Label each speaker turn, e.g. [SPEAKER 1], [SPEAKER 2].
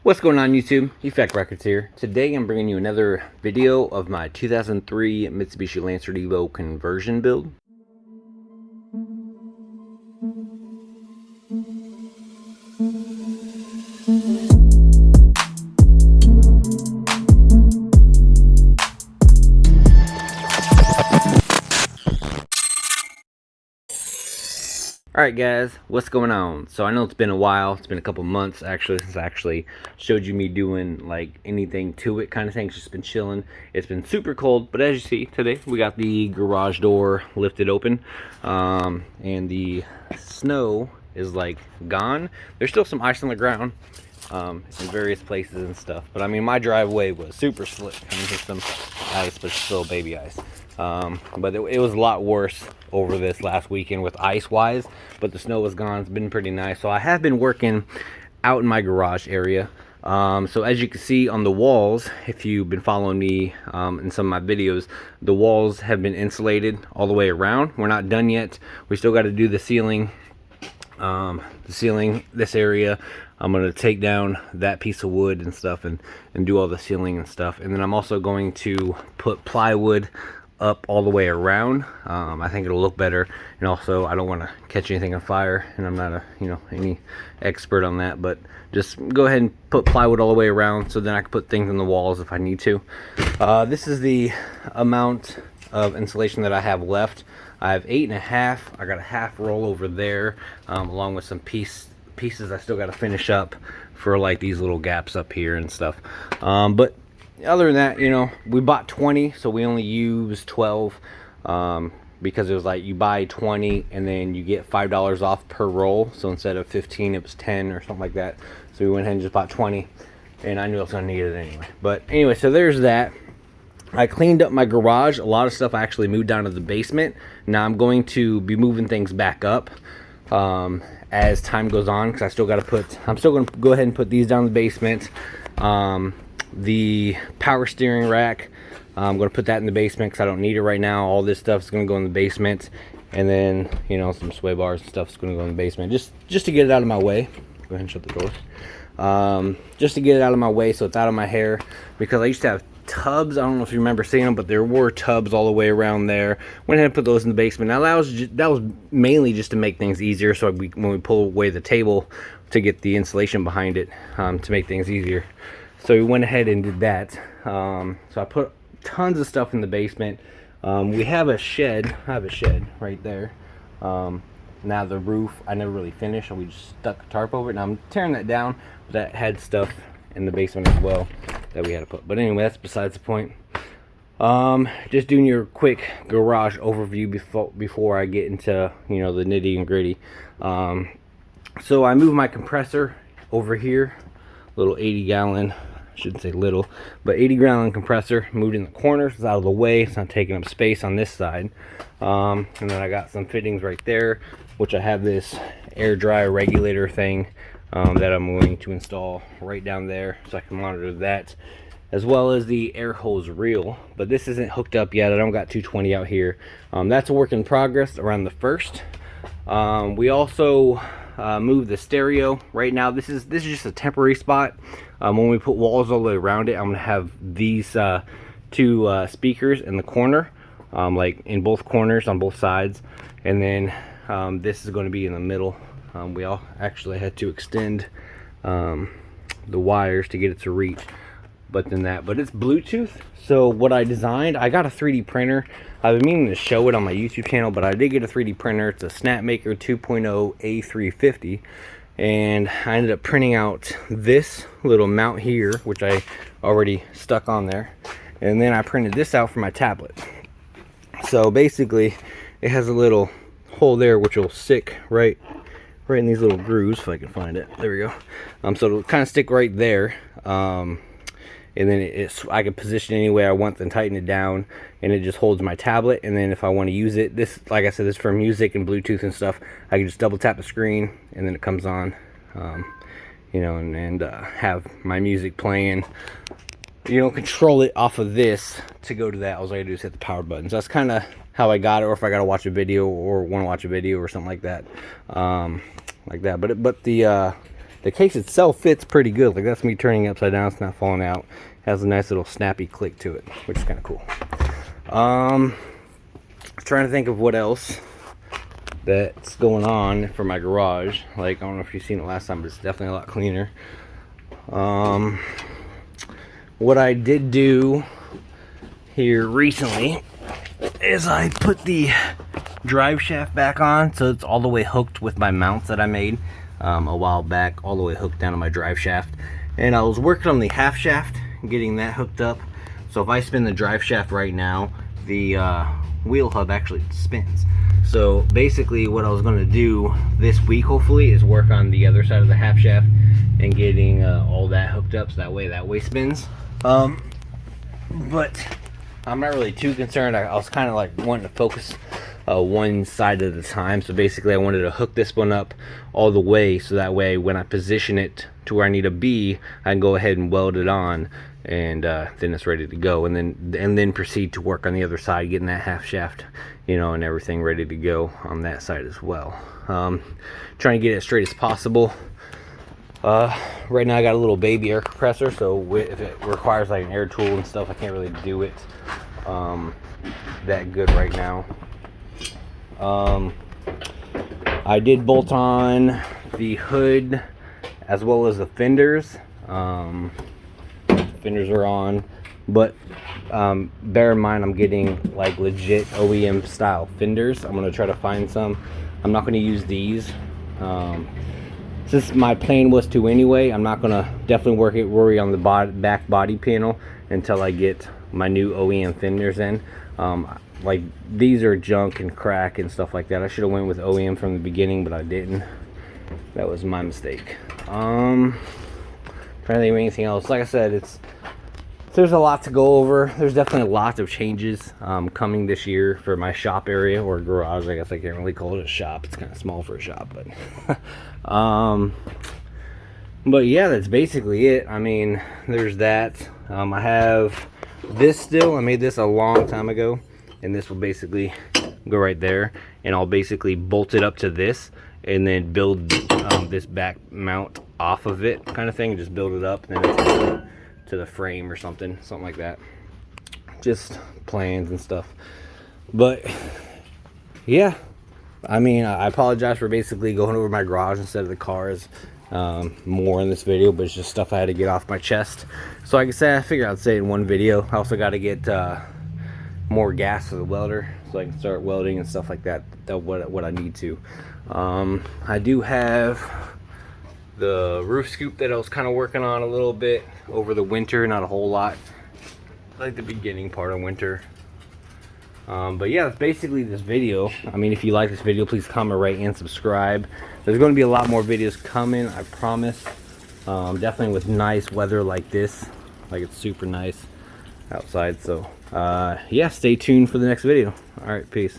[SPEAKER 1] What's going on, YouTube? Effect Records here. Today I'm bringing you another video of my 2003 Mitsubishi Lancer EVO conversion build. Alright guys, what's going on? So I know it's been a while, it's been a couple months actually since I actually showed you me doing like anything to it kind of thing. It's just been chilling. It's been super cold, but as you see today we got the garage door lifted open, and the snow is like gone. There's still some ice on the ground in various places and stuff, but I mean my driveway was super slick. I mean just some ice, but still baby ice. But it was a lot worse over this last weekend with ice wise, but the snow was gone. It's been pretty nice. So I have been working out in my garage area. So as you can see on the walls, if you've been following me in some of my videos, the walls have been insulated all the way around. We're not done yet. We still got to do the ceiling. This area, I'm going to take down that piece of wood and stuff and do all the ceiling and stuff. And then I'm also going to put plywood up all the way around. I think it'll look better, and also I don't want to catch anything on fire, and I'm not any expert on that, but just go ahead and put plywood all the way around so then I can put things in the walls if I need to. This is the amount of insulation that I have left. I have 8.5. I got a half roll over there, along with some pieces I still got to finish up for like these little gaps up here and stuff. But other than that, we bought 20, so we only used 12, because it was like you buy 20 and then you get $5 off per roll. So instead of 15, it was 10 or something like that. So we went ahead and just bought 20, and I knew I was gonna need it anyway. But anyway, so there's that. I cleaned up my garage. A lot of stuff I actually moved down to the basement. Now I'm going to be moving things back up as time goes on, because I'm still going to go ahead and put these down in the basement. The power steering rack, I'm going to put that in the basement because I don't need it right now. All this stuff is going to go in the basement, and then some sway bars and stuff is going to go in the basement, just to get it out of my way. Go ahead and shut the doors. Just to get it out of my way so it's out of my hair, because I used to have tubs. I don't know if you remember seeing them, but there were tubs all the way around there. Went ahead and put those in the basement. Now that was mainly just to make things easier, so when we pull away the table to get the insulation behind it, to make things easier. So we went ahead and did that. So I put tons of stuff in the basement. We have a shed. I have a shed right there. Now the roof, I never really finished, so we just stuck a tarp over it. Now I'm tearing that down, but that had stuff in the basement as well that we had to put. But anyway, that's besides the point. Just doing your quick garage overview before I get into the nitty and gritty. So I moved my compressor over here. Little 80-gallon, shouldn't say little, but 80-gallon compressor, moved in the corner, so it's out of the way. It's not taking up space on this side. And then I got some fittings right there, which I have this air dry regulator thing that I'm going to install right down there, so I can monitor that, as well as the air hose reel. But this isn't hooked up yet. I don't got 220 out here. That's a work in progress around the 1st. We also move the stereo. Right now this is just a temporary spot. When we put walls all the way around it, I'm gonna have these two speakers in the corner, like in both corners on both sides, and then this is going to be in the middle. We all actually had to extend the wires to get it to reach, but it's Bluetooth. So what I designed, I got a 3D printer. I've been meaning to show it on my YouTube channel, but I did get a 3D printer. It's a Snapmaker 2.0 A350, and I ended up printing out this little mount here, which I already stuck on there, and then I printed this out for my tablet. So basically it has a little hole there which will stick right in these little grooves, if I can find it. There we go. So it'll kind of stick right there, and then I can position it any way I want, then tighten it down, and it just holds my tablet. And then if I want to use it, this, like I said, this is for music and Bluetooth and stuff. I can just double tap the screen, and then it comes on, and have my music playing. Control it off of this to go to that. All I gotta do is hit the power button. So that's kind of how I got it, or if I gotta watch a video or want to watch a video or something like that, But the the case itself fits pretty good. Like, that's me turning it upside down, it's not falling out. Has a nice little snappy click to it, which is kind of cool. Trying to think of what else that's going on for my garage. Like, I don't know if you've seen it last time, but it's definitely a lot cleaner. What I did do here recently is I put the drive shaft back on, so it's all the way hooked with my mounts that I made a while back, all the way hooked down to my drive shaft. And I was working on the half shaft, getting that hooked up. So if I spin the drive shaft right now, the wheel hub actually spins. So basically what I was going to do this week, hopefully, is work on the other side of the half shaft and getting all that hooked up, so that way spins. But I'm not really too concerned. I was kind of like wanting to focus one side at a time. So basically I wanted to hook this one up all the way, so that way when I position it to where I need to be, I can go ahead and weld it on, and then it's ready to go, and then proceed to work on the other side, getting that half shaft, you know, and everything ready to go on that side as well. Trying to get it as straight as possible. Right now I got a little baby air compressor, so if it requires like an air tool and stuff, I can't really do it that good right now. I did bolt on the hood as well as the fenders. Fenders are on, but bear in mind I'm getting like legit OEM style fenders. I'm gonna try to find some. I'm not gonna use these. Since my plan was to anyway, I'm not gonna definitely worry on the back body panel until I get my new OEM fenders in. Like, these are junk and crack and stuff like that. I should have went with OEM from the beginning, but I didn't. That was my mistake. Trying to think of anything else. Like I said, there's a lot to go over. There's definitely lots of changes coming this year for my shop area, or garage. I guess I can't really call it a shop. It's kind of small for a shop, but but yeah, that's basically it. I mean, there's that. I have this still. I made this a long time ago, and this will basically go right there, and I'll basically bolt it up to this and then build this back mount off of it, kind of thing. Just build it up and then it's to the frame or something like that. Just plans and stuff. But yeah, I mean, I apologize for basically going over my garage instead of the cars more in this video, but it's just stuff I had to get off my chest. So like I said, I figured I'd say it in one video. I also got to get more gas for the welder, so I can start welding and stuff like that. What I need to. I do have the roof scoop that I was kind of working on a little bit over the winter, not a whole lot, like the beginning part of winter. But yeah, that's basically this video. I mean, if you like this video, please comment, rate, and subscribe. There's going to be a lot more videos coming, I promise. Definitely with nice weather like this, like it's super nice outside. So yeah, stay tuned for the next video. All right, peace.